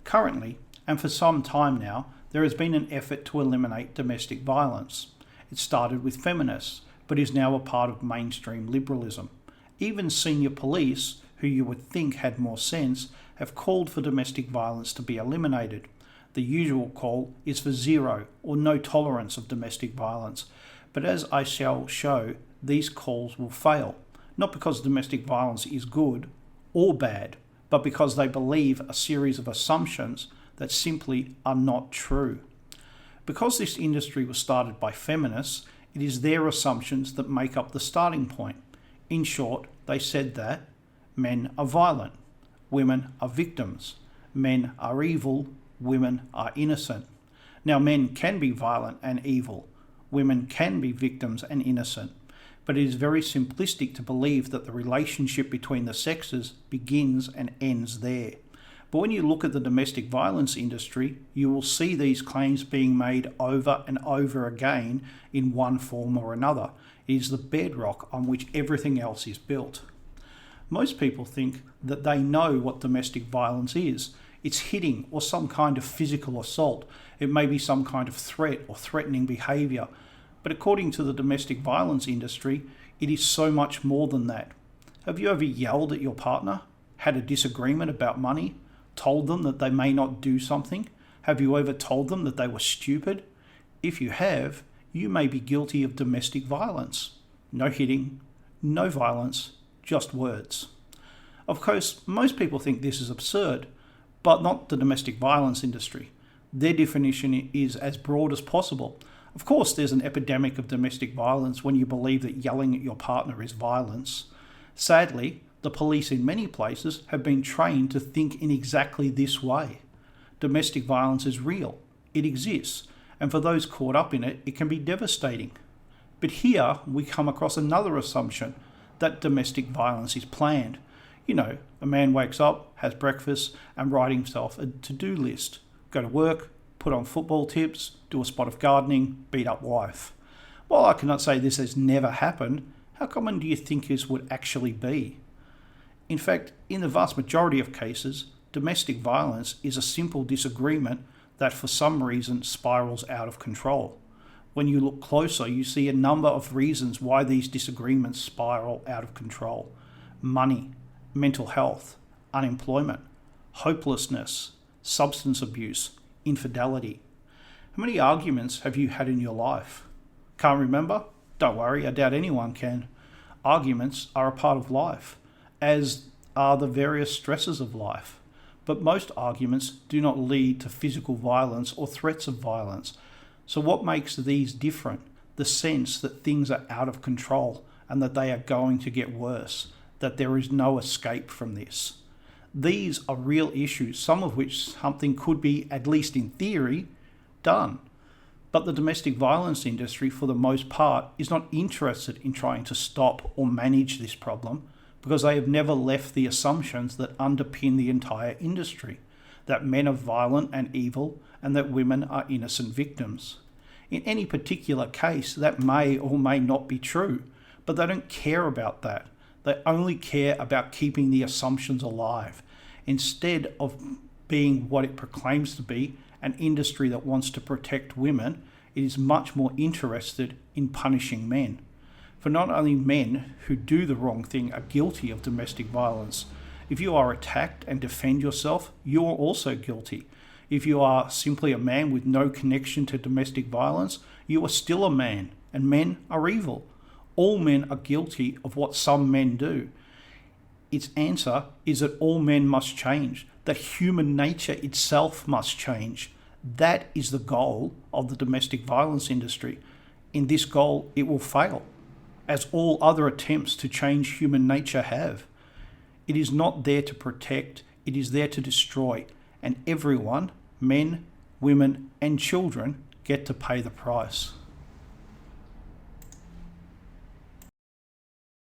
Currently, and for some time now, there has been an effort to eliminate domestic violence. It started with feminists, but is now a part of mainstream liberalism. Even senior police, who you would think had more sense, have called for domestic violence to be eliminated. The usual call is for zero or no tolerance of domestic violence, but as I shall show, these calls will fail, not because domestic violence is good or bad, but because they believe a series of assumptions that simply are not true. Because this industry was started by feminists, it is their assumptions that make up the starting point. In short, they said that men are violent, women are victims, men are evil, women are innocent. Now, men can be violent and evil, women can be victims and innocent, but it is very simplistic to believe that the relationship between the sexes begins and ends there. But when you look at the domestic violence industry, you will see these claims being made over and over again in one form or another. It is the bedrock on which everything else is built. Most people think that they know what domestic violence is. It's hitting or some kind of physical assault. It may be some kind of threat or threatening behaviour. But according to the domestic violence industry, it is so much more than that. Have you ever yelled at your partner? Had a disagreement about money? Told them that they may not do something? Have you ever told them that they were stupid? If you have, you may be guilty of domestic violence. No hitting, no violence, just words. Of course, most people think this is absurd, but not the domestic violence industry. Their definition is as broad as possible. Of course, there's an epidemic of domestic violence when you believe that yelling at your partner is violence. Sadly, the police in many places have been trained to think in exactly this way. Domestic violence is real. It exists. And for those caught up in it, it can be devastating. But here we come across another assumption, that domestic violence is planned. You know, a man wakes up, has breakfast, and writes himself a to-do list. Go to work, put on football tips, do a spot of gardening, beat up wife. While I cannot say this has never happened, how common do you think this would actually be? In fact, in the vast majority of cases, domestic violence is a simple disagreement that for some reason spirals out of control. When you look closer, you see a number of reasons why these disagreements spiral out of control. Money, mental health, unemployment, hopelessness, substance abuse, infidelity. How many arguments have you had in your life? Can't remember? Don't worry, I doubt anyone can. Arguments are a part of life, as are the various stresses of life. But most arguments do not lead to physical violence or threats of violence. So what makes these different? The sense that things are out of control and that they are going to get worse, that there is no escape from this. These are real issues, some of which something could be, at least in theory, done. But the domestic violence industry, for the most part, is not interested in trying to stop or manage this problem because they have never left the assumptions that underpin the entire industry, that men are violent and evil and that women are innocent victims. In any particular case, that may or may not be true, but they don't care about that. They only care about keeping the assumptions alive, instead of being what it proclaims to be, an industry that wants to protect women. It is much more interested in punishing men. For not only men who do the wrong thing are guilty of domestic violence. If you are attacked and defend yourself, you are also guilty. If you are simply a man with no connection to domestic violence, you are still a man, and men are evil. All men are guilty of what some men do. Its answer is that all men must change, that human nature itself must change. That is the goal of the domestic violence industry. In this goal, it will fail, as all other attempts to change human nature have. It is not there to protect, it is there to destroy, and everyone, men, women, and children, get to pay the price.